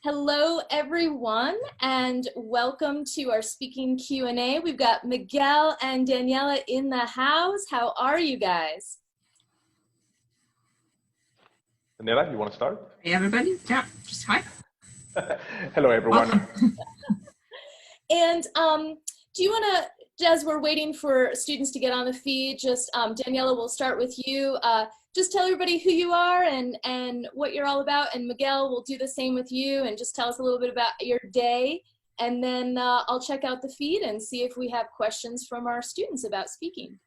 Hello, everyone, and welcome to our speaking Q&A. We've got Miguel and Daniela in the house. How are you guys? Daniela, you want to start? Hey, everybody. Yeah, just hi. Hello, everyone. And do you want to, as we're waiting for students to get on the feed, just Daniela, we'll start with you. Just tell everybody who you are and what you're all about, and Miguel will do the same with you, and just tell us a little bit about your day, and then I'll check out the feed and see if we have questions from our students about speaking.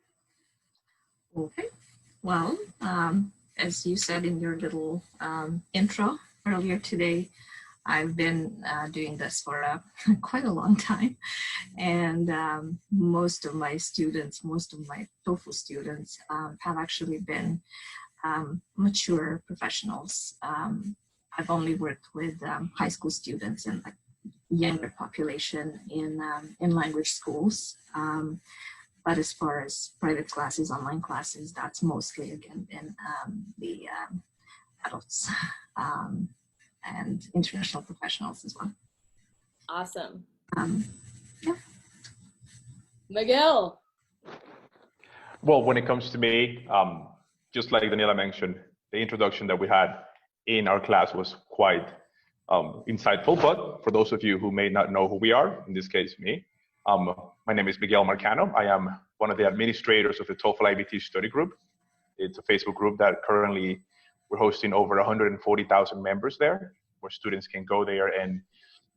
Okay. Well, as you said in your little intro earlier today, I've been doing this for quite a long time, and most of my TOEFL students have actually been mature professionals. I've only worked with high school students and like younger population in language schools. But as far as private classes, online classes, that's mostly again been the adults and international professionals as well. Awesome. Yeah. Miguel. Well, when it comes to me, just like Daniela mentioned, the introduction that we had in our class was quite insightful. But for those of you who may not know who we are, in this case, me, my name is Miguel Marcano. I am one of the administrators of the TOEFL IBT study group. It's a Facebook group that currently we're hosting over 140,000 members there, where students can go there and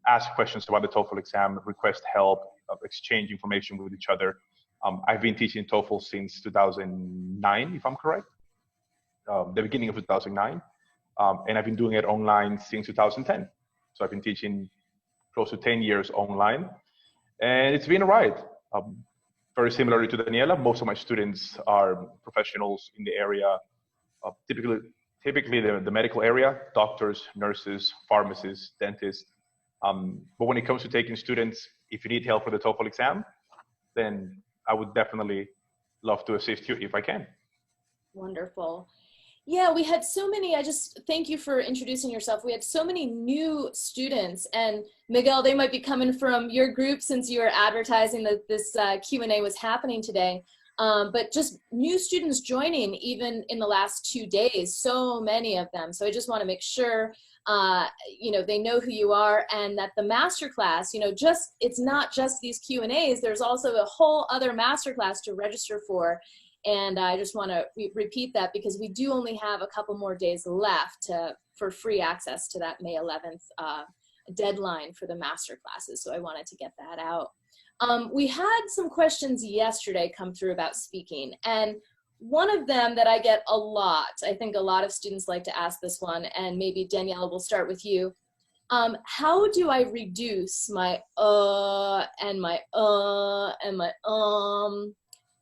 ask questions about the TOEFL exam, request help, exchange information with each other. I've been teaching TOEFL since 2009, if I'm correct, the beginning of 2009. And I've been doing it online since 2010. So I've been teaching close to 10 years online. And it's been a ride. Very similar to Daniela, most of my students are professionals in the area, typically the medical area, doctors, nurses, pharmacists, dentists. But when it comes to taking students, if you need help with the TOEFL exam, then I would definitely love to assist you if I can. Wonderful. Yeah, we had so many, thank you for introducing yourself. We had so many new students, and Miguel, they might be coming from your group since you were advertising that this Q&A was happening today. But just new students joining even in the last 2 days, so many of them. So I just want to make sure, they know who you are, and that the masterclass, it's not just these Q&As, there's also a whole other masterclass to register for. And I just want to repeat that because we do only have a couple more days left for free access to that May 11th deadline for the master classes. So I wanted to get that out. We had some questions yesterday come through about speaking, and one of them that I get a lot, I think a lot of students like to ask this one, and maybe Danielle, we'll start with you. How do I reduce my and my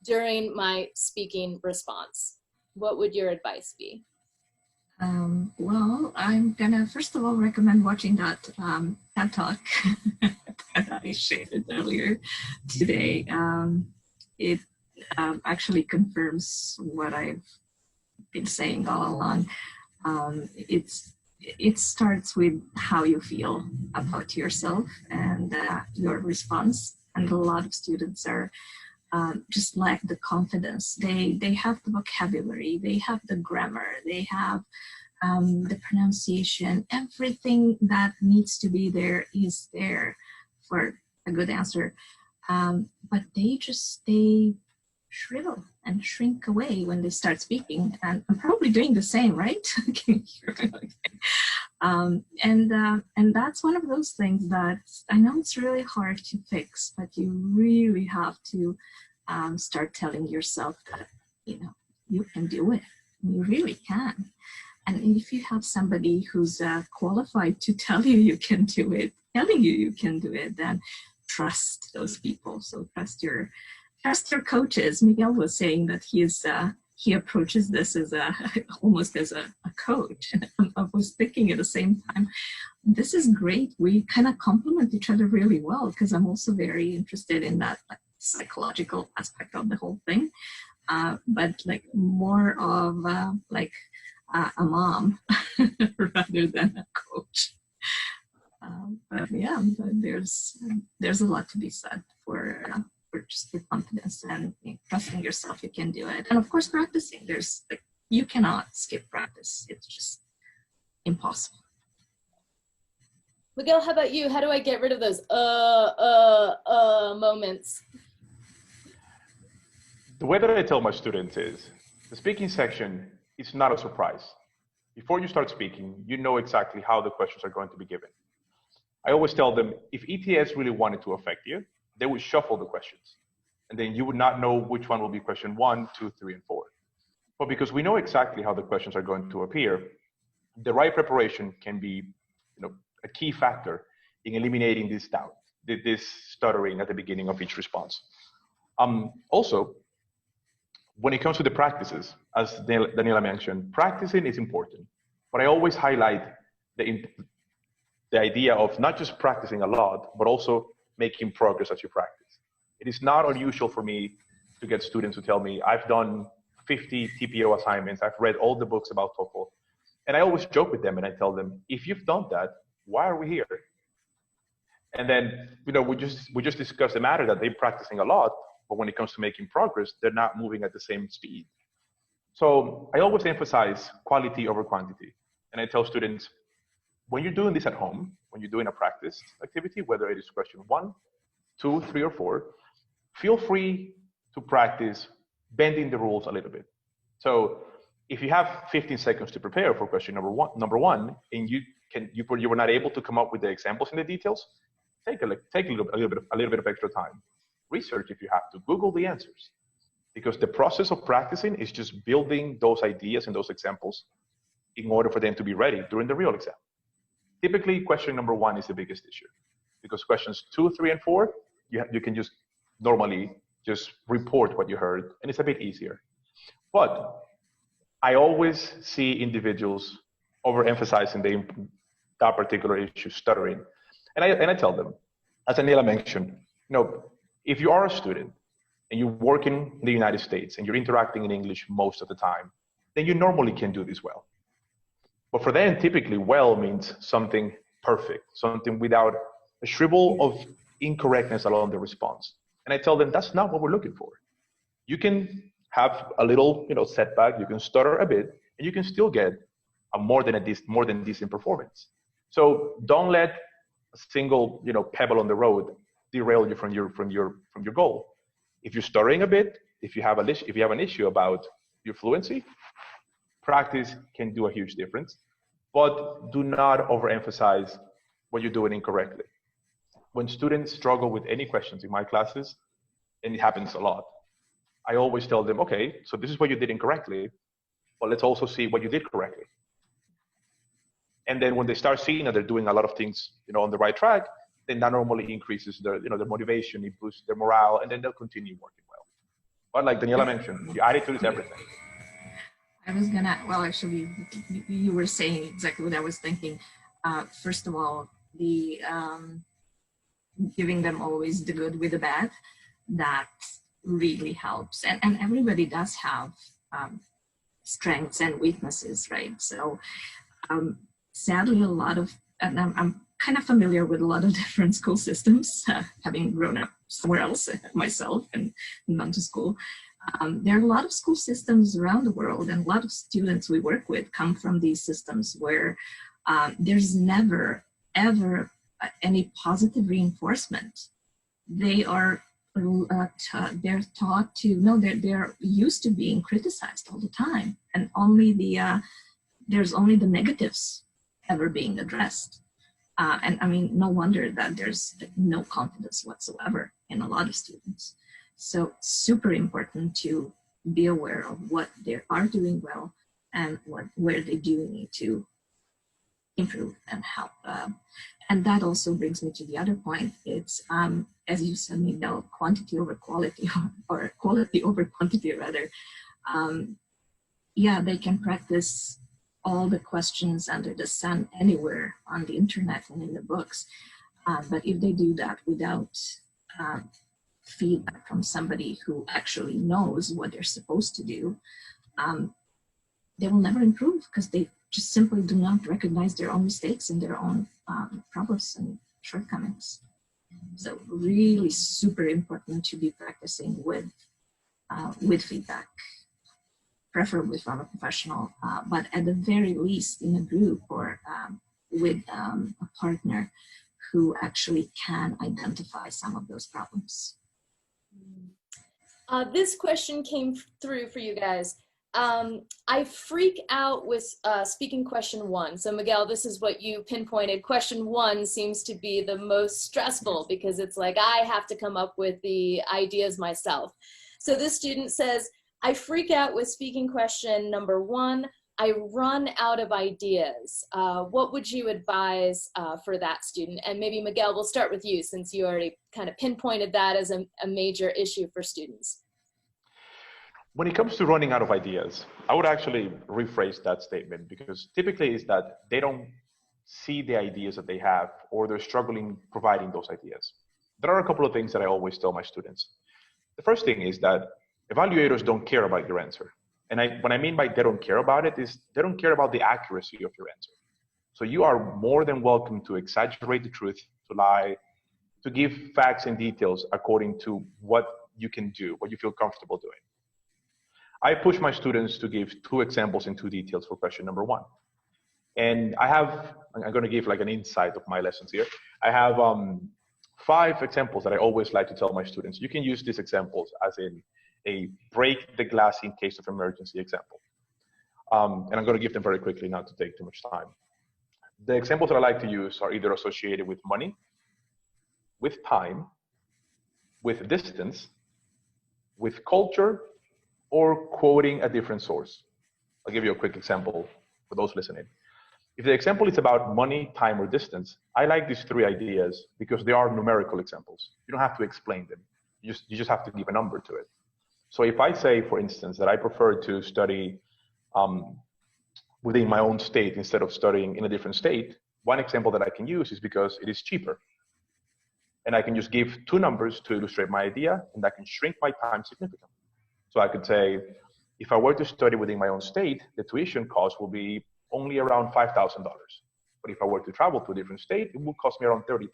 during my speaking response? What would your advice be? Well, I'm gonna first of all recommend watching that TED Talk that I shared earlier today. It actually confirms what I've been saying all along. It starts with how you feel about yourself and your response, and a lot of students are just lack the confidence. They have the vocabulary, they have the grammar, they have the pronunciation. Everything that needs to be there is there for a good answer. But they shrivel and shrink away when they start speaking. And I'm probably doing the same, right? And that's one of those things that I know it's really hard to fix, but you really have to start telling yourself that, you can do it. You really can. And if you have somebody who's qualified to tell you you can do it, telling you can do it, then trust those people. So trust your coaches. Miguel was saying that he approaches this as almost as a coach. And I was thinking at the same time, this is great. We kind of complement each other really well, because I'm also very interested in that psychological aspect of the whole thing. But like more of a mom rather than a coach. But yeah, there's a lot to be said for just the confidence and trusting yourself you can do it. And of course, practicing. There's like, you cannot skip practice. It's just impossible. Miguel, how about you? How do I get rid of those moments? The way that I tell my students is the speaking section is not a surprise. Before you start speaking, you know exactly how the questions are going to be given. I always tell them, if ETS really wanted to affect you, they would shuffle the questions. And then you would not know which one will be question 1, 2, 3, and 4. But because we know exactly how the questions are going to appear, the right preparation can be, a key factor in eliminating this doubt, this stuttering at the beginning of each response. Also, when it comes to the practices, as Daniela mentioned, practicing is important. But I always highlight the idea of not just practicing a lot, but also making progress as you practice. It is not unusual for me to get students to tell me, I've done 50 TPO assignments, I've read all the books about TOEFL. And I always joke with them and I tell them, if you've done that, why are we here? And then, we just discussed the matter that they're practicing a lot, but when it comes to making progress, they're not moving at the same speed. So I always emphasize quality over quantity. And I tell students, when you're doing this at home, when you're doing a practice activity, whether it is question 1, 2, 3, or 4, feel free to practice bending the rules a little bit. So if you have 15 seconds to prepare for question number one, and you were not able to come up with the examples and the details, take a little bit of extra time. Research if you have to. Google the answers, because the process of practicing is just building those ideas and those examples in order for them to be ready during the real exam. Typically, question number 1 is the biggest issue, because questions 2, 3, and 4, you can just normally just report what you heard, and it's a bit easier. But I always see individuals overemphasizing that particular issue, stuttering. And I tell them, as Anila mentioned, if you are a student and you work in the United States and you're interacting in English most of the time, then you normally can do this well. But for them, typically well means something perfect, something without a shrivel of incorrectness along the response. And I tell them that's not what we're looking for. You can have a little, setback, you can stutter a bit, and you can still get a more than decent performance. So don't let a single, pebble on the road derail you from your goal. If you're stuttering a bit, if you have an issue about your fluency, practice can do a huge difference. But do not overemphasize what you're doing incorrectly. When students struggle with any questions in my classes, and it happens a lot, I always tell them, okay, so this is what you did incorrectly, but let's also see what you did correctly. And then when they start seeing that they're doing a lot of things, on the right track, then that normally increases their motivation, it boosts their morale, and then they'll continue working well. But like Daniela mentioned, your attitude is everything. I was actually, you were saying exactly what I was thinking. First of all, the giving them always the good with the bad, that really helps. And everybody does have strengths and weaknesses, right? So sadly, a lot of, and I'm kind of familiar with a lot of different school systems, having grown up somewhere else myself and gone to school. There are a lot of school systems around the world, and a lot of students we work with come from these systems where there's never, ever any positive reinforcement. They are they're taught to, they're used to being criticized all the time, and only there's only the negatives ever being addressed. And I mean, no wonder that there's no confidence whatsoever in a lot of students. So super important to be aware of what they are doing well and where they do need to improve and help. And that also brings me to the other point. It's, as you said, Miguel, quantity over quality, or quality over quantity rather. Yeah, they can practice all the questions under the sun anywhere on the internet and in the books. But if they do that without feedback from somebody who actually knows what they're supposed to do, they will never improve, because they just simply do not recognize their own mistakes and their own problems. And shortcomings. So really super important to be practicing with feedback, preferably from a professional, but at the very least in a group or with a partner who actually can identify some of those problems. This question came through for you guys. I freak out with speaking question 1. So Miguel, this is what you pinpointed. Question 1 seems to be the most stressful because it's like I have to come up with the ideas myself. So this student says, I freak out with speaking question number 1. I run out of ideas. What would you advise for that student? And maybe Miguel, we'll start with you since you already kind of pinpointed that as a major issue for students. When it comes to running out of ideas, I would actually rephrase that statement because typically it's that they don't see the ideas that they have or they're struggling providing those ideas. There are a couple of things that I always tell my students. The first thing is that evaluators don't care about your answer. And what I mean by they don't care about it is they don't care about the accuracy of your answer. So you are more than welcome to exaggerate the truth, to lie, to give facts and details according to what you can do, what you feel comfortable doing. I push my students to give 2 examples and 2 details for question number 1. And I'm going to give like an insight of my lessons here. I have 5 examples that I always like to tell my students. You can use these examples as in a break the glass in case of emergency example. And I'm going to give them very quickly, not to take too much time. The examples that I like to use are either associated with money, with time, with distance, with culture, or quoting a different source. I'll give you a quick example for those listening. If the example is about money, time, or distance, I like these 3 ideas because they are numerical examples. You don't have to explain them. You just have to give a number to it. So if I say, for instance, that I prefer to study within my own state instead of studying in a different state, one example that I can use is because it is cheaper. And I can just give 2 numbers to illustrate my idea, and that can shrink my time significantly. So I could say, if I were to study within my own state, the tuition cost will be only around $5,000. But if I were to travel to a different state, it would cost me around $30,000.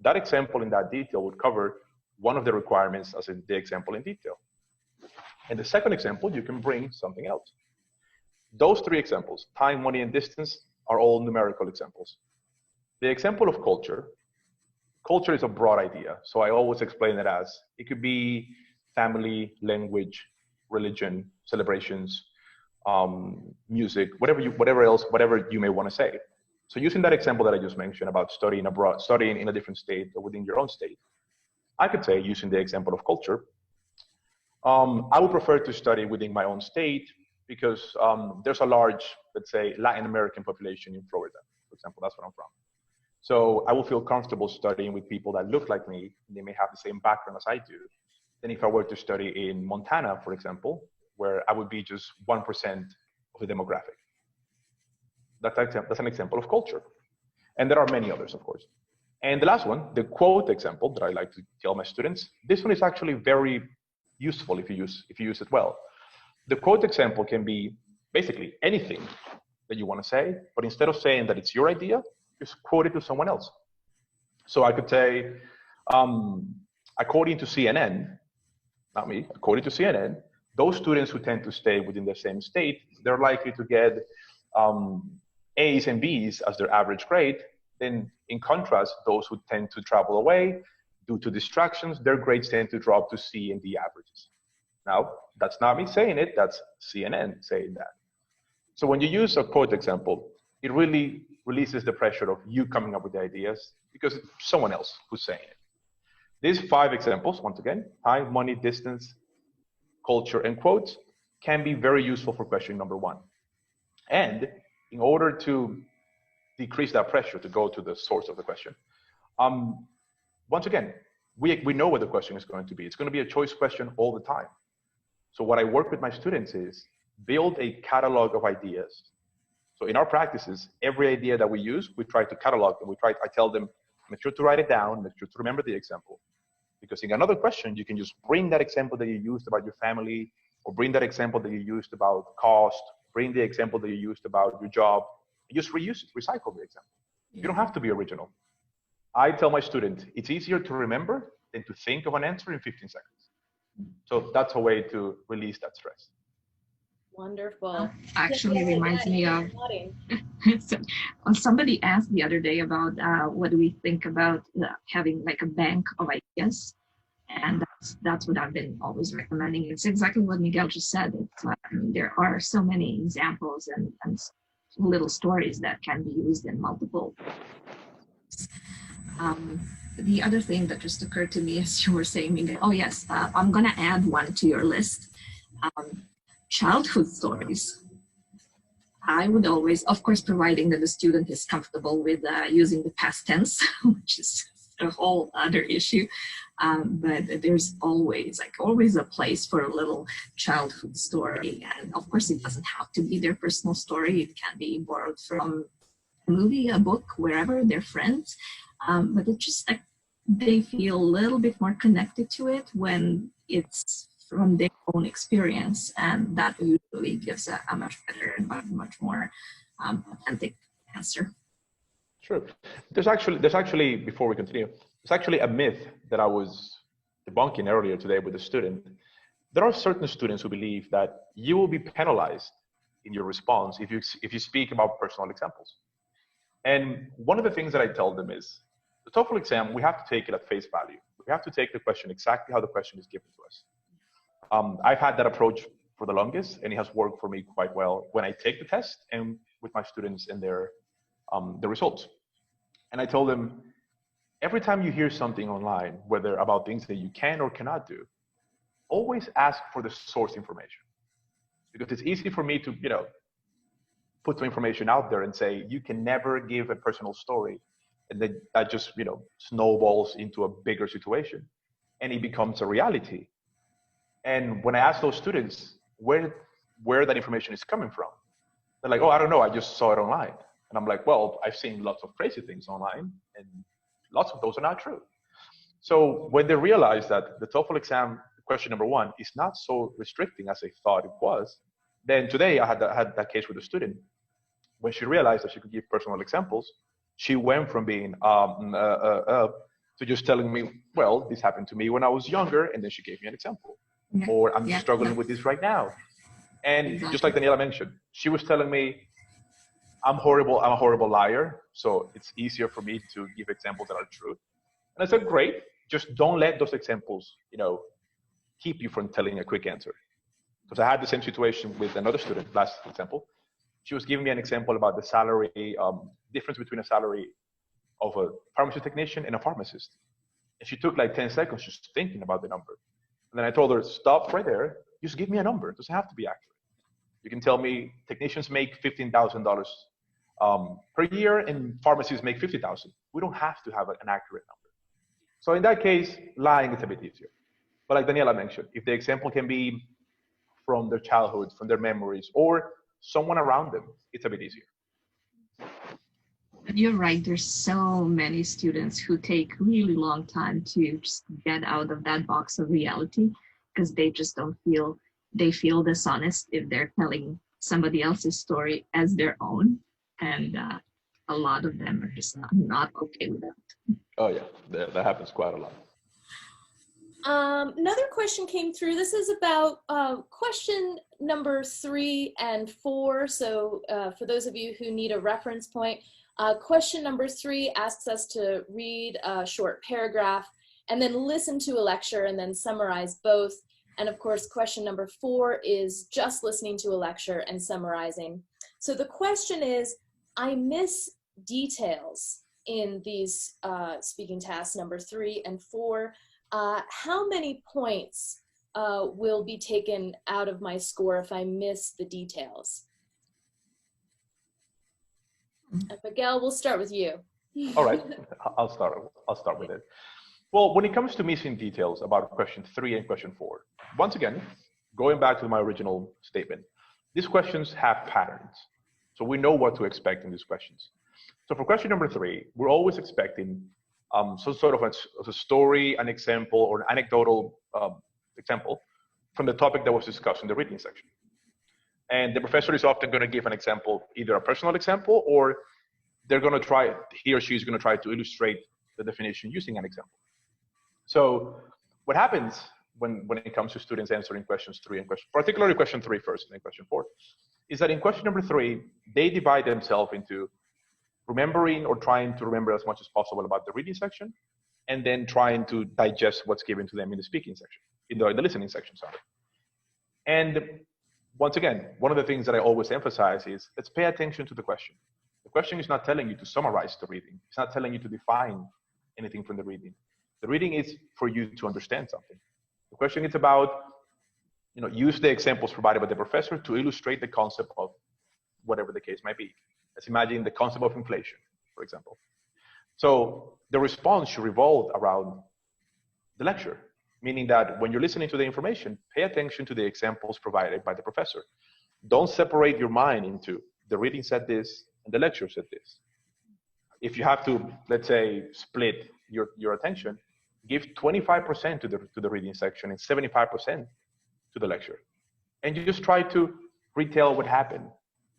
That example in that detail would cover one of the requirements as in the example in detail. And the second example, you can bring something else. Those 3 examples, time, money, and distance, are all numerical examples. The example of culture is a broad idea. So I always explain it as, it could be family, language, religion, celebrations, music, whatever you may want to say. So using that example that I just mentioned about studying abroad, studying in a different state or within your own state, I could say, using the example of culture, I would prefer to study within my own state because there's a large, let's say, Latin American population in Florida, for example. That's where I'm from. So I will feel comfortable studying with people that look like me, and they may have the same background as I do, than if I were to study in Montana, for example, where I would be just 1% of the demographic. That's an example of culture. And there are many others, of course. And the last one, the quote example that I like to tell my students, this one is actually very useful if you use it well. The quote example can be basically anything that you want to say, but instead of saying that it's your idea, just quote it to someone else. So I could say, according to CNN, not me, according to CNN, those students who tend to stay within the same state, they're likely to get A's and B's as their average grade. Then in contrast, those who tend to travel away due to distractions, their grades tend to drop to C and D averages. Now, that's not me saying it, that's CNN saying that. So when you use a quote example, it really releases the pressure of you coming up with the ideas because it's someone else who's saying it. These 5 examples, once again, time, money, distance, culture, and quotes, can be very useful for question number 1. And in order to decrease that pressure to go to the source of the question, once again, we know what the question is going to be. It's going to be a choice question all the time. So what I work with my students is build a catalog of ideas. So in our practices, every idea that we use, we try to catalog them. I tell them, make sure to write it down, make sure to remember the example. Because in another question, you can just bring that example that you used about your family, or bring that example that you used about cost, bring the example that you used about your job, and just reuse it, recycle the example. You don't have to be original. I tell my student, it's easier to remember than to think of an answer in 15 seconds. So that's a way to release that stress. Wonderful. Actually reminds me of nodding. somebody asked the other day about what do we think about having like a bank of ideas, and that's what I've been always recommending. It's exactly what Miguel just said. It's, I mean, there are so many examples and little stories that can be used in multiple. The other thing that just occurred to me as you were saying, Miguel, oh yes, I'm gonna add one to your list. Childhood stories. I would always, of course, providing that the student is comfortable with using the past tense, which is a whole other issue. But there's always a place for a little childhood story. And of course, it doesn't have to be their personal story. It can be borrowed from a movie, a book, wherever, their friends. But it's just like they feel a little bit more connected to it when it's from their own experience, and that usually gives a much better and much more authentic answer. Sure. There's actually, before we continue, there's actually a myth that I was debunking earlier today with a student. There are certain students who believe that you will be penalized in your response if you speak about personal examples. And one of the things that I tell them is, the TOEFL exam, we have to take it at face value. We have to take the question exactly how the question is given to us. I've had that approach for the longest, and it has worked for me quite well when I take the test and with my students and their the results. And I told them, every time you hear something online, whether about things that you can or cannot do, always ask for the source information, because it's easy for me to, put some information out there and say you can never give a personal story, and then that just, snowballs into a bigger situation, and it becomes a reality. And when I ask those students where that information is coming from, they're like, oh, I don't know, I just saw it online. And I'm like, well, I've seen lots of crazy things online, and lots of those are not true. So when they realize that the TOEFL exam question number 1 is not so restricting as I thought it was, then today I had that case with a student. When she realized that she could give personal examples, she went from being to just telling me, well, this happened to me when I was younger, and then she gave me an example. Yeah. Or I'm struggling with this right now. And just like Daniela mentioned, she was telling me, I'm a horrible liar, so it's easier for me to give examples that are true. And I said, great, just don't let those examples, keep you from telling a quick answer. Because I had the same situation with another student, last example. She was giving me an example about the salary, difference between a salary of a pharmacy technician and a pharmacist. And she took like 10 seconds just thinking about the number. And then I told her, stop right there, just give me a number. It doesn't have to be accurate. You can tell me technicians make $15,000 per year and pharmacists make $50,000. We don't have to have an accurate number. So in that case, lying is a bit easier. But like Daniela mentioned, if the example can be from their childhood, from their memories, or someone around them, it's a bit easier. You're right. There's so many students who take really long time to just get out of that box of reality, because they just don't feel, they feel dishonest if they're telling somebody else's story as their own. And a lot of them are just not okay with that. Oh yeah, that happens quite a lot. Another question came through. This is about question number 3 and 4. So for those of you who need a reference point, question number 3 asks us to read a short paragraph and then listen to a lecture and then summarize both. And of course, question number 4 is just listening to a lecture and summarizing. So the question is, I miss details in these speaking tasks number 3 and 4. How many points will be taken out of my score if I miss the details? Miguel, we'll start with you. All right, I'll start with it. Well, when it comes to missing details about question 3 and question 4, once again, going back to my original statement, these questions have patterns. So we know what to expect in these questions. So for question number 3, we're always expecting some sort of a story, an example, or an anecdotal example from the topic that was discussed in the reading section. And the professor is often going to give an example, either a personal example, or they're going to try, he or she is going to try to illustrate the definition using an example. So what happens when it comes to students answering questions 3 and particularly question 3 first and then question 4, is that in question number 3, they divide themselves into remembering or trying to remember as much as possible about the reading section, and then trying to digest what's given to them in the speaking section, in the listening section, sorry. And once again, one of the things that I always emphasize is let's pay attention to the question. The question is not telling you to summarize the reading. It's not telling you to define anything from the reading. The reading is for you to understand something. The question is about, use the examples provided by the professor to illustrate the concept of whatever the case might be. Let's imagine the concept of inflation, for example. So the response should revolve around the lecture, meaning that when you're listening to the information, pay attention to the examples provided by the professor. Don't separate your mind into the reading said this and the lecture said this. If you have to, let's say, split your attention, give 25% to the reading section and 75% to the lecture. And you just try to retell what happened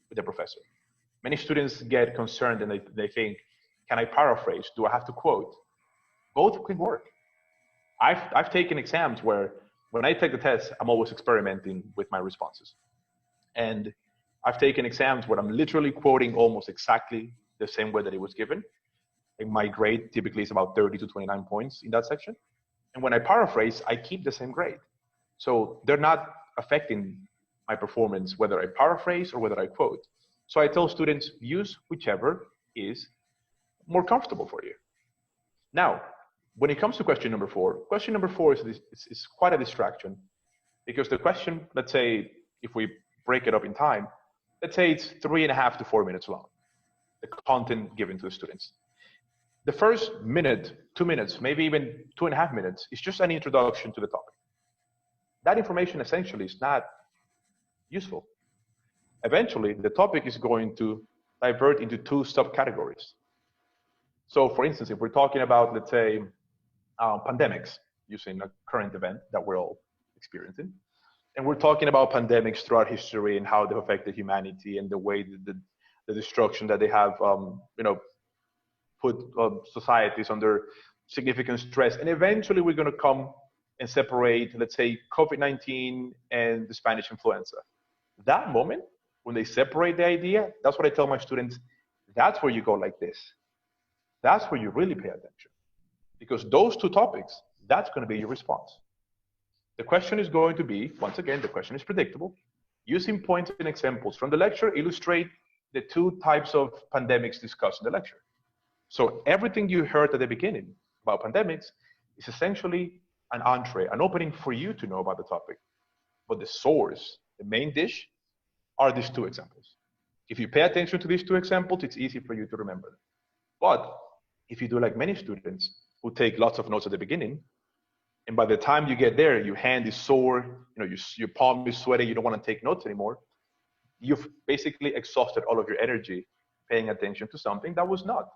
with the professor. Many students get concerned and they think, can I paraphrase? Do I have to quote? Both can work. I've taken exams where when I take the test, I'm always experimenting with my responses. And I've taken exams where I'm literally quoting almost exactly the same way that it was given. And my grade typically is about 30 to 29 points in that section. And when I paraphrase, I keep the same grade. So they're not affecting my performance, whether I paraphrase or whether I quote. So I tell students, use whichever is more comfortable for you. Now, when it comes to question number 4 is quite a distraction, because the question, let's say, if we break it up in time, let's say it's 3.5 to 4 minutes long, the content given to the students. The first minute, 2 minutes, maybe even 2.5 minutes is just an introduction to the topic. That information essentially is not useful. Eventually, the topic is going to divert into 2 subcategories. So for instance, if we're talking about, let's say, pandemics, using a current event that we're all experiencing, and we're talking about pandemics throughout history and how they've affected humanity and the way the destruction that they have, put societies under significant stress. And eventually we're going to come and separate, let's say, COVID-19 and the Spanish influenza. That moment, when they separate the idea, that's what I tell my students, that's where you go like this. That's where you really pay attention. Because those 2 topics, that's going to be your response. The question is going to be, once again, the question is predictable. Using points and examples from the lecture, illustrate the 2 types of pandemics discussed in the lecture. So everything you heard at the beginning about pandemics is essentially an entree, an opening for you to know about the topic. But the source, the main dish, are these 2 examples. If you pay attention to these 2 examples, it's easy for you to remember them. But if you do like many students who take lots of notes at the beginning, and by the time you get there, your hand is sore, your palm is sweaty, you don't want to take notes anymore, you've basically exhausted all of your energy paying attention to something that was not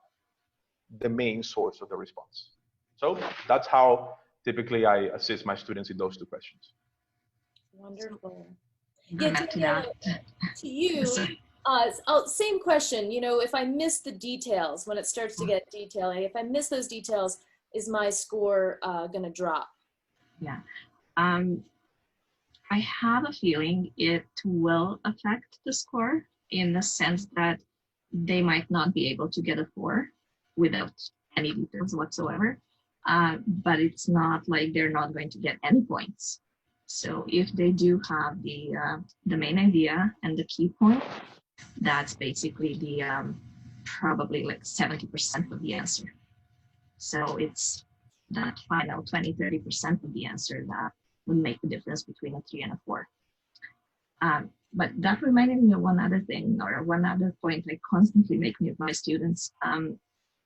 the main source of the response. So that's how typically I assist my students in those 2 questions. Wonderful. Yeah, To you, same question. If I miss the details, when it starts to get detailing, if I miss those details, is my score going to drop? Yeah. I have a feeling it will affect the score in the sense that they might not be able to get a 4 without any details whatsoever. But it's not like they're not going to get any points. So if they do have the main idea and the key point, that's basically the probably like 70% of the answer. So it's that final 20-30% of the answer that would make the difference between a 3 and a 4. But that reminded me of one other thing, or one other point I constantly make with my students.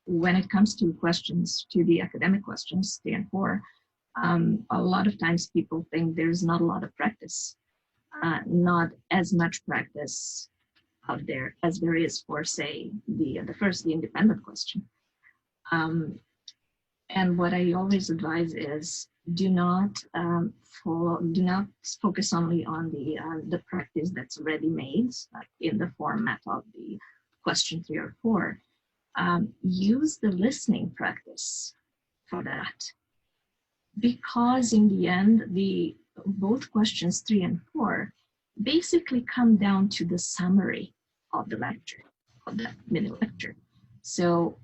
When it comes to questions, to the academic questions, 3 and 4, a lot of times people think there's not a lot of practice, not as much practice out there as there is for, say, the independent question. And what I always advise is do not focus only on the practice that's already made in the format of the question 3 or 4. use the listening practice for that. Because in the end, both questions 3 and 4 basically come down to the summary of the lecture, of that mini lecture. So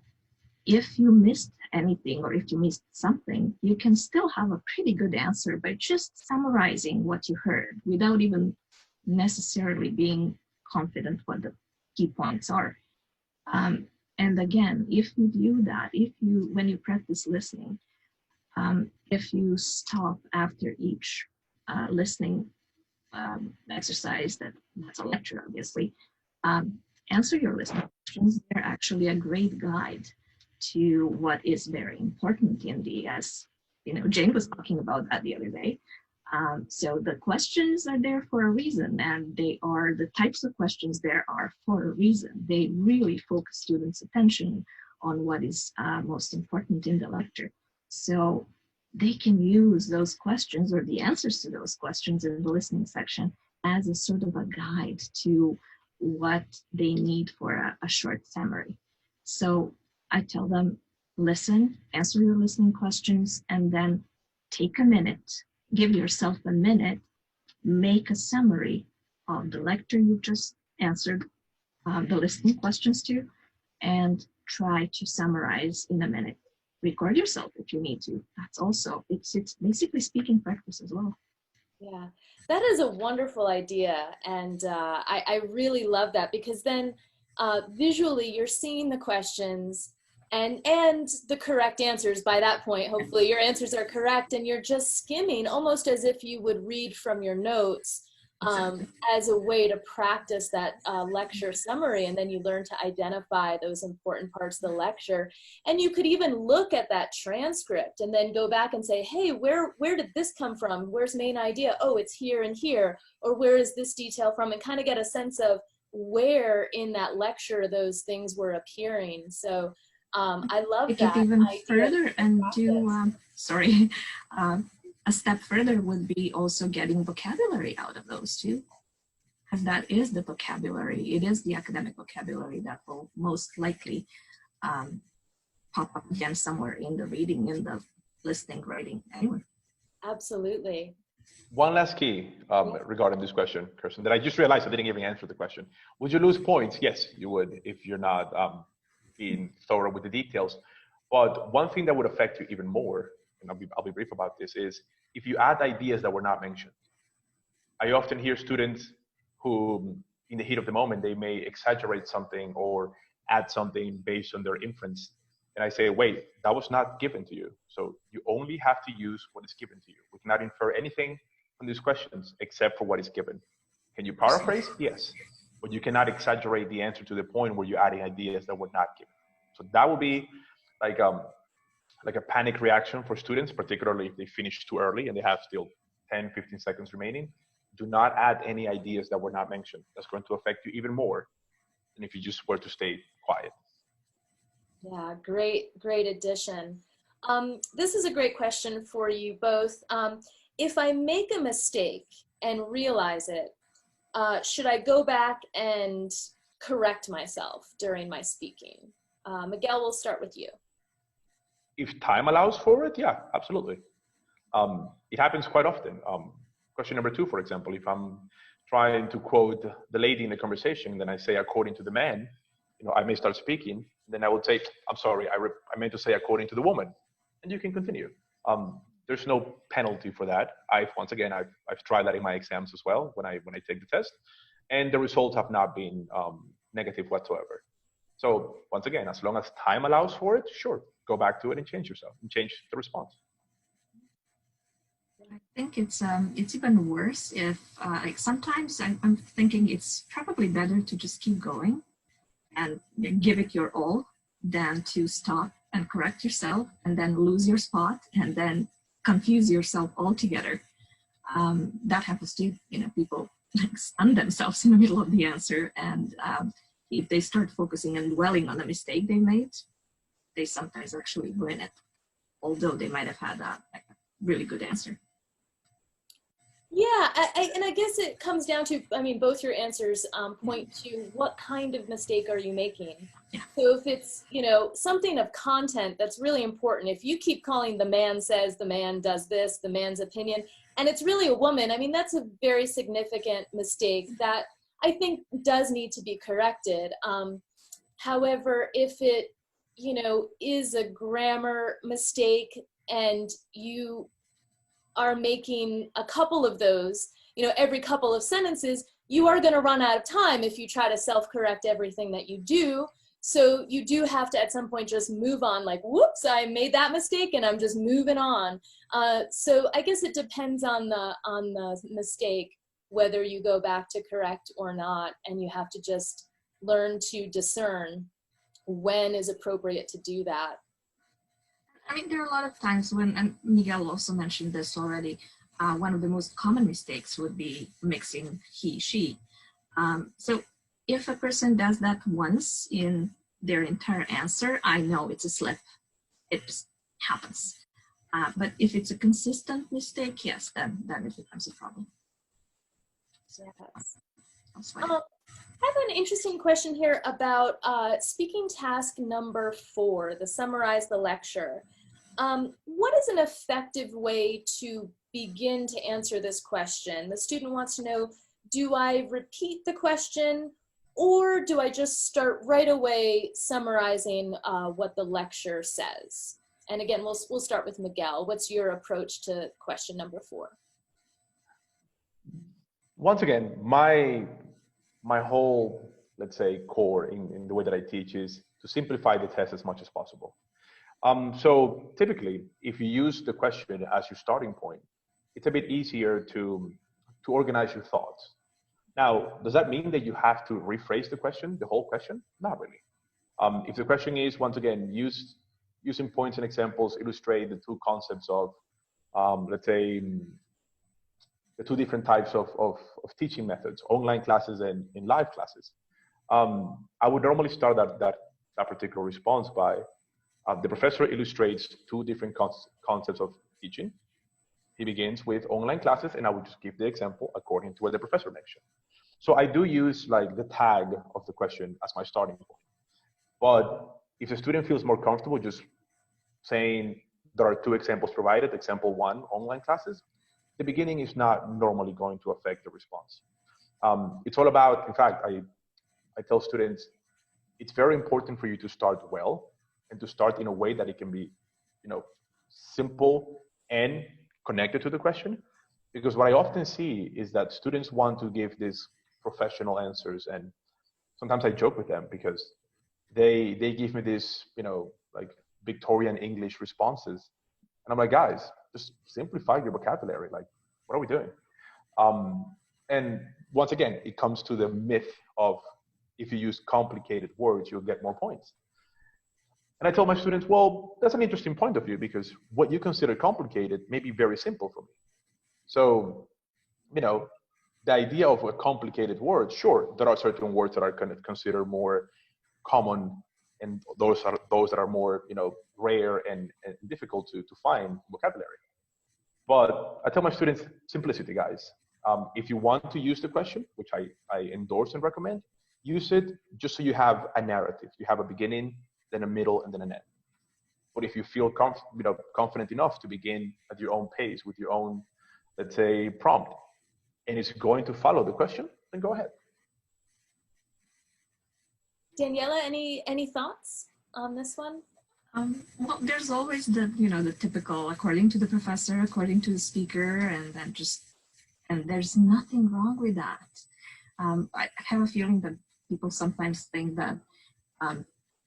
if you missed anything or if you missed something, you can still have a pretty good answer by just summarizing what you heard without even necessarily being confident what the key points are. And again, if you do that, when you practice listening, if you stop after each listening exercise, that's a lecture, obviously, answer your listening questions. They're actually a great guide to what is very important in the, as Jane was talking about that the other day. So the questions are there for a reason, and they are the types of questions there are for a reason. They really focus students' attention on what is most important in the lecture. So they can use those questions or the answers to those questions in the listening section as a sort of a guide to what they need for a short summary. So I tell them, listen, answer your listening questions, and then take a minute, give yourself a minute, make a summary of the lecture you've just answered the listening questions to, and try to summarize in a minute. Record yourself if you need to. That's also, it's basically speaking practice as well. Yeah, that is a wonderful idea. And I really love that, because then visually you're seeing the questions and the correct answers by that point. Hopefully your answers are correct, and you're just skimming almost as if you would read from your notes as a way to practice that lecture summary. And then you learn to identify those important parts of the lecture. And you could even look at that transcript and then go back and say, hey, where did this come from? Where's main idea? Oh, it's here and here. Or where is this detail from? And kind of get a sense of where in that lecture those things were appearing. So I love Take that it even idea further and do, a step further would be also getting vocabulary out of those too. Because that is the vocabulary, it is the academic vocabulary that will most likely pop up again somewhere in the reading, in the listening, writing, anyway. Absolutely. One last key regarding this question, Kirsten, that I just realized I didn't even answer the question. Would you lose points? Yes, you would, if you're not being thorough with the details. But one thing that would affect you even more, and I'll be brief about this, is if you add ideas that were not mentioned. I often hear students who, in the heat of the moment, they may exaggerate something or add something based on their inference. And I say, wait, that was not given to you. So you only have to use what is given to you. We cannot infer anything from these questions except for what is given. Can you paraphrase? Yes. But you cannot exaggerate the answer to the point where you're adding ideas that were not given. So that would be like a panic reaction for students, particularly if they finish too early and they have still 10, 15 seconds remaining. Do not add any ideas that were not mentioned. That's going to affect you even more than if you just were to stay quiet. Yeah, great addition. This is a great question for you both. If I make a mistake and realize it, should I go back and correct myself during my speaking? Miguel, we'll start with you. If time allows for it, yeah, absolutely. It happens quite often. Question number 2, for example, if I'm trying to quote the lady in the conversation, then I say, according to the man, I may start speaking, then I would say, I'm sorry, I meant to say according to the woman, and you can continue. There's no penalty for that. I've tried that in my exams as well when I take the test, and the results have not been negative whatsoever. So once again, as long as time allows for it, sure, go back to it and change yourself and change the response. I think it's even worse if like sometimes I'm thinking it's probably better to just keep going and give it your all than to stop and correct yourself and then lose your spot and then confuse yourself altogether. That happens to people stun themselves in the middle of the answer, and if they start focusing and dwelling on the mistake they made, they sometimes actually ruin it, although they might have had a really good answer. Yeah, and I guess it comes down to, I mean, both your answers point to what kind of mistake are you making? Yeah. So if it's, you know, something of content that's really important, if you keep calling the man says, the man does this, the man's opinion, and it's really a woman, I mean, that's a very significant mistake that I think does need to be corrected. However, if it, you know, is a grammar mistake and you are making a couple of those, you know, every couple of sentences, you are going to run out of time if you try to self-correct everything that you do. So you do have to at some point just move on, like, whoops, I made that mistake and I'm just moving on. So I guess it depends on the mistake, whether you go back to correct or not, and you have to just learn to discern when is appropriate to do that. I mean, there are a lot of times when, and Miguel also mentioned this already, one of the most common mistakes would be mixing he, she. So if a person does that once in their entire answer, I know it's a slip. It just happens. But if it's a consistent mistake, yes, then it becomes a problem. So, Yes. that's fine. I have an interesting question here about speaking task number 4, the summarize the lecture. What is an effective way to begin to answer this question? The student wants to know, do I repeat the question or do I just start right away summarizing what the lecture says? And again, we'll start with Miguel. What's your approach to question number 4? Once again, my whole, let's say, core in the way that I teach is to simplify the test as much as possible. So typically, if you use the question as your starting point, it's a bit easier to organize your thoughts. Now, does that mean that you have to rephrase the question, the whole question? Not really. If the question is, once again, using points and examples, illustrate the 2 concepts of, let's say, the 2 different types of teaching methods, online classes and in live classes. I would normally start that particular response by, the professor illustrates 2 different concepts of teaching. He begins with online classes, and I would just give the example according to what the professor mentioned. So I do use like the tag of the question as my starting point. But if the student feels more comfortable just saying there are 2 examples provided, example 1, online classes, the beginning is not normally going to affect the response. It's all about, in fact, I tell students, it's very important for you to start well and to start in a way that it can be, you know, simple and connected to the question. Because what I often see is that students want to give these professional answers, and sometimes I joke with them because they give me this, you know, like Victorian English responses, and I'm like, guys, just simplify your vocabulary. Like, what are we doing? And once again, it comes to the myth of if you use complicated words, you'll get more points. And I tell my students, well, that's an interesting point of view because what you consider complicated may be very simple for me. So, you know, the idea of a complicated word, sure, there are certain words that are kind of considered more common, and those that are more, you know, rare and difficult to find vocabulary. But I tell my students, simplicity, guys. If you want to use the question, which I endorse and recommend, use it just so you have a narrative. You have a beginning, then a middle, and then an end. But if you feel confident enough to begin at your own pace with your own, let's say, prompt, and it's going to follow the question, then go ahead. Daniela, any thoughts on this one? Well, there's always the typical, according to the professor, according to the speaker, and then and there's nothing wrong with that. I have a feeling that people sometimes think that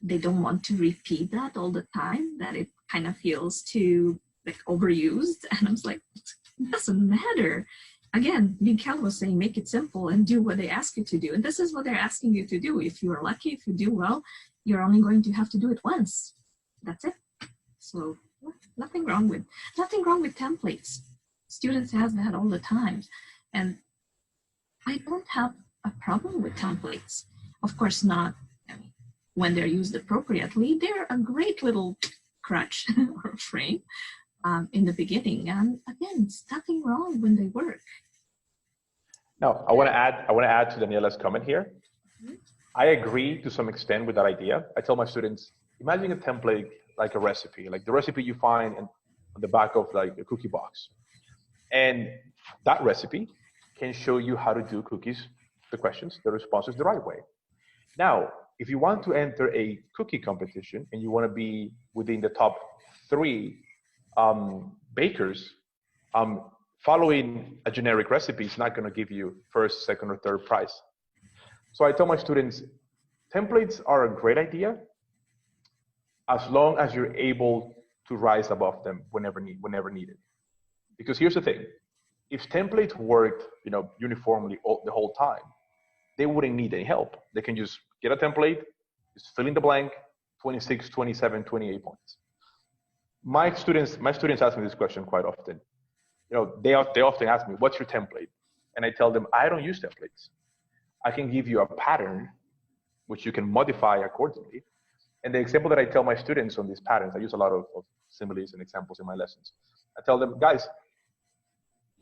they don't want to repeat that all the time, that it kind of feels too like overused. And I was like, it doesn't matter. Again, Miguel was saying, make it simple and do what they ask you to do. And this is what they're asking you to do. If you are lucky, if you do well, you're only going to have to do it once. That's it. So nothing wrong with templates. Students have that all the time. And I don't have a problem with templates. Of course not, when they're used appropriately. They're a great little crutch or frame in the beginning. And again, it's nothing wrong when they work. Now, I want to add to Daniela's comment here. I agree to some extent with that idea. I tell my students, imagine a template like a recipe, like the recipe you find on the back of like a cookie box. And that recipe can show you how to do cookies, the questions, the responses the right way. Now, if you want to enter a cookie competition and you want to be within the top 3 bakers, following a generic recipe is not going to give you first, second, or third prize. So I tell my students, templates are a great idea as long as you're able to rise above them whenever needed. Because here's the thing, if templates worked, uniformly the whole time, they wouldn't need any help. They can just get a template, just fill in the blank, 26, 27, 28 points. My students ask me this question quite often. They often ask me, what's your template? And I tell them, I don't use templates. I can give you a pattern which you can modify accordingly. And the example that I tell my students on these patterns, I use a lot of similes and examples in my lessons. I tell them, guys,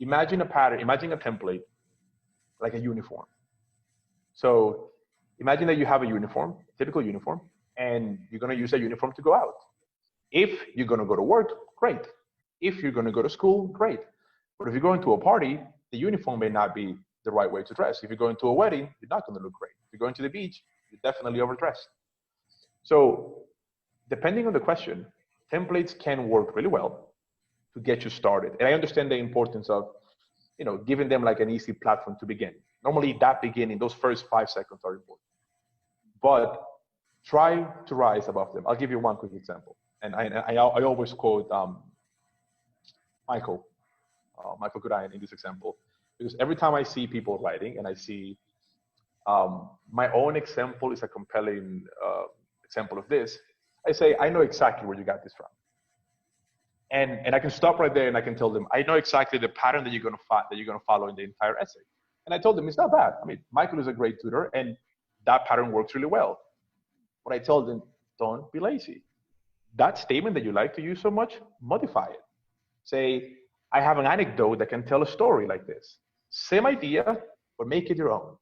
imagine a pattern, imagine a template like a uniform. So imagine that you have a uniform, typical uniform, and you're going to use that uniform to go out. If you're going to go to work, great. If you're going to go to school, great. But if you're going to a party, the uniform may not be the right way to dress. If you're going to a wedding, you're not going to look great. If you're going to the beach, you're definitely overdressed. So depending on the question, templates can work really well to get you started. And I understand the importance of, giving them like an easy platform to begin. Normally that beginning, those first 5 seconds are important. But try to rise above them. I'll give you one quick example. And I always quote Michael Gurayan in this example, because every time I see people writing and I see my own example is a compelling example of this, I say, I know exactly where you got this from. And I can stop right there and I can tell them, I know exactly the pattern that you're going to follow in the entire essay. And I told them it's not bad. I mean, Michael is a great tutor and that pattern works really well. But I told them, don't be lazy. That statement that you like to use so much, modify it. Say, I have an anecdote that can tell a story like this. Same idea, but make it your own.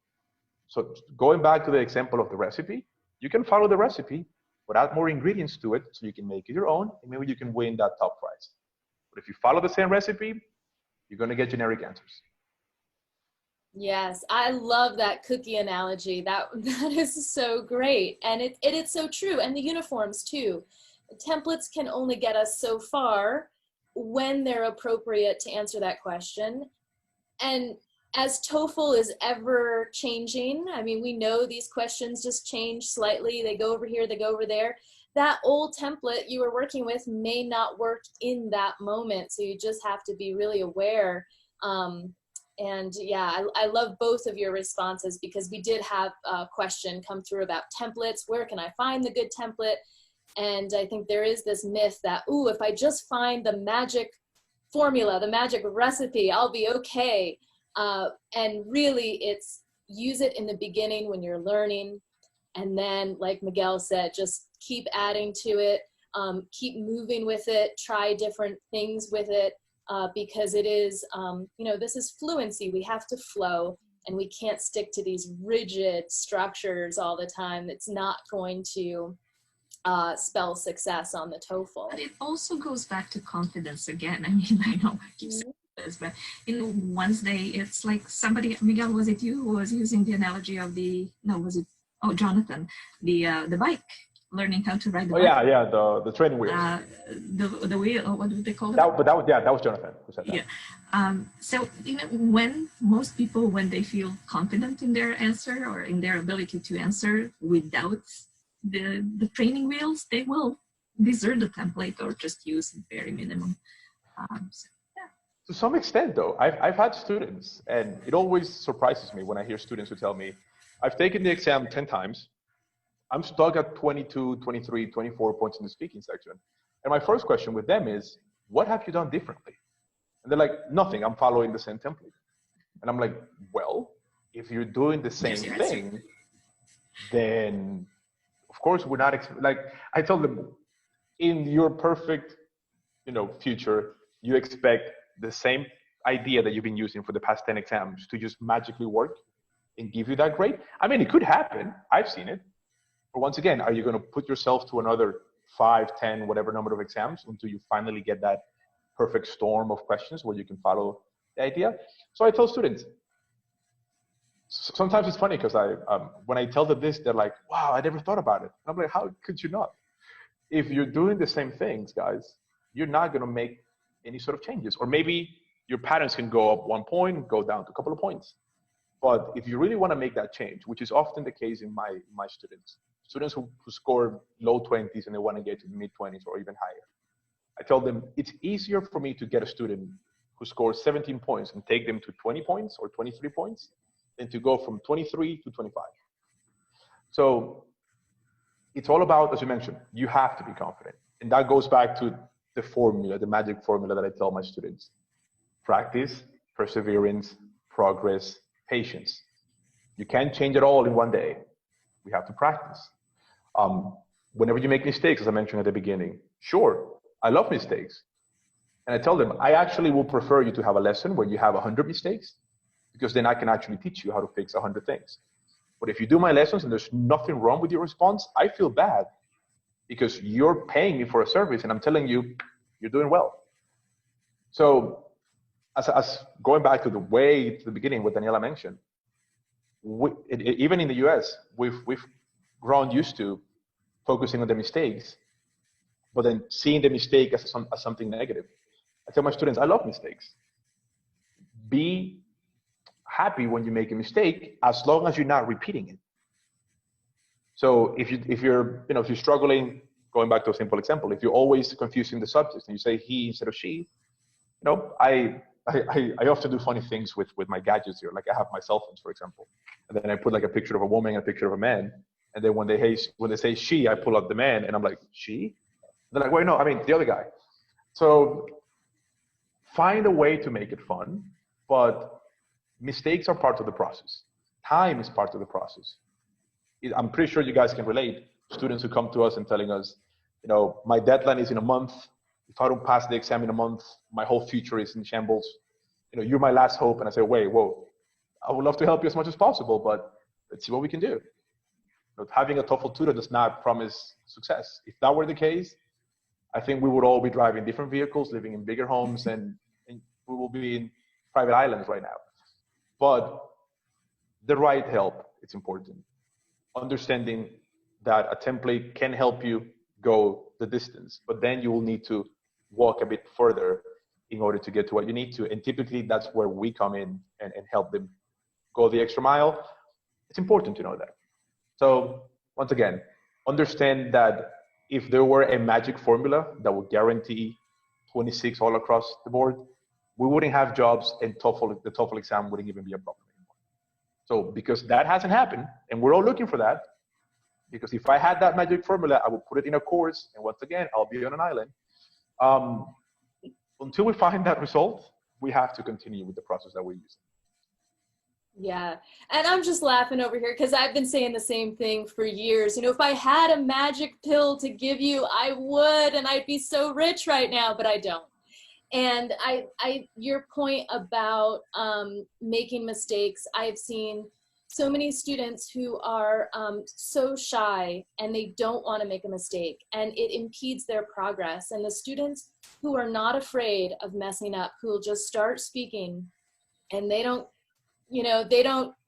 So going back to the example of the recipe, you can follow the recipe, but add more ingredients to it so you can make it your own, and maybe you can win that top prize. But if you follow the same recipe, you're going to get generic answers. Yes, I love that cookie analogy. That is so great. And it's so true. And the uniforms too. Templates can only get us so far when they're appropriate to answer that question. And as TOEFL is ever changing, I mean, we know these questions just change slightly. They go over here, they go over there. That old template you were working with may not work in that moment. So you just have to be really aware. And yeah, I love both of your responses, because we did have a question come through about templates. Where can I find the good template? And I think there is this myth that, ooh, if I just find the magic formula, the magic recipe, I'll be okay. And really, it's use it in the beginning when you're learning. And then, like Miguel said, just keep adding to it, keep moving with it, try different things with it, because it is, this is fluency. We have to flow, and we can't stick to these rigid structures all the time. It's not going to spell success on the TOEFL. But it also goes back to confidence again. I mean, I know I keep saying this, but Wednesday, it's like somebody, Miguel, was it you who was using the analogy of Jonathan, the bike, learning how to ride the bike. Yeah, the training wheels. The wheel, what do they call it? That was Jonathan who said that. Yeah. So when most people, when they feel confident in their answer or in their ability to answer without the training wheels, they will desert the template or just use very minimum. To some extent, though, I've had students, and it always surprises me when I hear students who tell me, I've taken the exam 10 times. I'm stuck at 22, 23, 24 points in the speaking section. And my first question with them is, what have you done differently? And they're like, nothing, I'm following the same template. And I'm like, well, if you're doing the same thing, then of course we're not, like I told them, in your perfect, future, you expect the same idea that you've been using for the past 10 exams to just magically work and give you that grade. I mean, it could happen. I've seen it. But once again, are you going to put yourself to another 5, 10, whatever number of exams until you finally get that perfect storm of questions where you can follow the idea? So I tell students, sometimes it's funny because when I tell them this, they're like, wow, I never thought about it. And I'm like, how could you not? If you're doing the same things, guys, you're not going to make any sort of changes. Or maybe your patterns can go up 1 point, go down to a couple of points. But if you really want to make that change, which is often the case in my students who score low 20s and they want to get to the mid 20s or even higher, I tell them it's easier for me to get a student who scores 17 points and take them to 20 points or 23 points than to go from 23 to 25. So it's all about, as you mentioned, you have to be confident. And that goes back to the formula, the magic formula that I tell my students. Practice, perseverance, progress, patience. You can't change it all in one day. We have to practice. Whenever you make mistakes, as I mentioned at the beginning, sure, I love mistakes. And I tell them, I actually will prefer you to have a lesson where you have 100 mistakes, because then I can actually teach you how to fix 100 things. But if you do my lessons and there's nothing wrong with your response, I feel bad because you're paying me for a service and I'm telling you, you're doing well. So as going back to the beginning, what Daniela mentioned, even in the US, we've grown used to focusing on the mistakes, but then seeing the mistake as something negative. I tell my students, I love mistakes. Be happy when you make a mistake, as long as you're not repeating it. So if you're struggling, going back to a simple example, if you're always confusing the subjects and you say he instead of she, I often do funny things with my gadgets here. Like I have my cell phones, for example, and then I put like a picture of a woman and a picture of a man. And then when they say she, I pull up the man and I'm like, she? And they're like, wait, no, I mean the other guy. So find a way to make it fun, but mistakes are part of the process. Time is part of the process. I'm pretty sure you guys can relate. Students who come to us and telling us, my deadline is in a month. If I don't pass the exam in a month, my whole future is in shambles. You're my last hope. And I say, whoa, I would love to help you as much as possible, but let's see what we can do. Having a TOEFL tutor does not promise success. If that were the case, I think we would all be driving different vehicles, living in bigger homes, and we will be in private islands right now. But the right help, it's important. Understanding that a template can help you go the distance, but then you will need to walk a bit further in order to get to what you need to. And typically that's where we come in and help them go the extra mile. It's important to know that. So once again, understand that if there were a magic formula that would guarantee 26 all across the board, we wouldn't have jobs, and the TOEFL exam wouldn't even be a problem anymore. So because that hasn't happened, and we're all looking for that, because if I had that magic formula, I would put it in a course, and once again, I'll be on an island. Until we find that result, we have to continue with the process that we're using. Yeah, and I'm just laughing over here because I've been saying the same thing for years. If I had a magic pill to give you, I would, and I'd be so rich right now, but I don't. And your point about making mistakes, I've seen so many students who are so shy and they don't want to make a mistake, and it impedes their progress. And the students who are not afraid of messing up, who will just start speaking, and they don't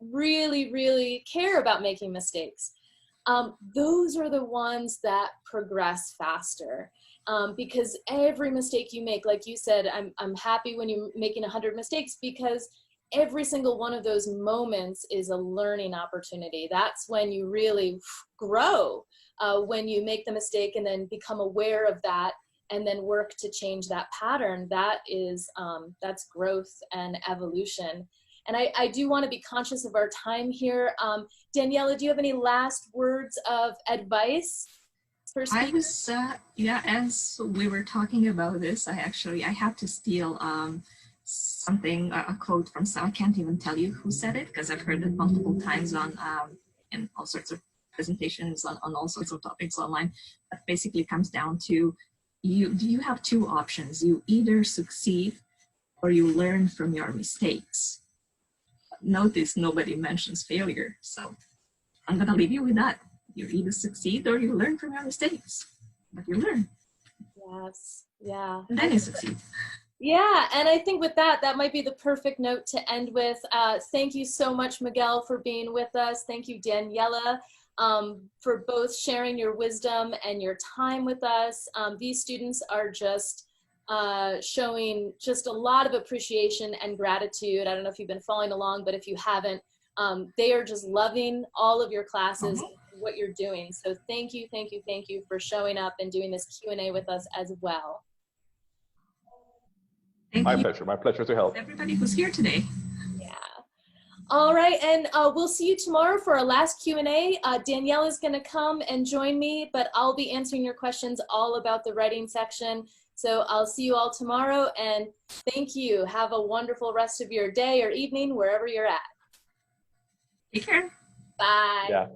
really care about making mistakes. Those are the ones that progress faster. Because every mistake you make, like you said, I'm happy when you're making 100 mistakes, because every single one of those moments is a learning opportunity. That's when you really grow, when you make the mistake and then become aware of that and then work to change that pattern. That's growth and evolution. And I do want to be conscious of our time here. Daniela, do you have any last words of advice? I was, as we were talking about this, I have to steal a quote from some. I can't even tell you who said it because I've heard it multiple times in all sorts of presentations on all sorts of topics online. But basically comes down to you have two options. You either succeed or you learn from your mistakes. Notice nobody mentions failure, so I'm gonna leave you with that. You either succeed or you learn from your mistakes, but you learn. Yes, yeah. And then you succeed. Yeah, and I think with that, that might be the perfect note to end with. Thank you so much, Miguel, for being with us. Thank you, Daniela, for both sharing your wisdom and your time with us. These students are just showing just a lot of appreciation and gratitude. I don't know if you've been following along, but if you haven't, they are just loving all of your classes, what you're doing. So thank you, thank you, thank you for showing up and doing this Q&A with us as well. Thank you. My pleasure to help. Everybody who's here today. Yeah. All right, and we'll see you tomorrow for our last Q&A. Danielle is going to come and join me, but I'll be answering your questions all about the writing section. So I'll see you all tomorrow, and thank you. Have a wonderful rest of your day or evening, wherever you're at. Take care. Bye. Yeah.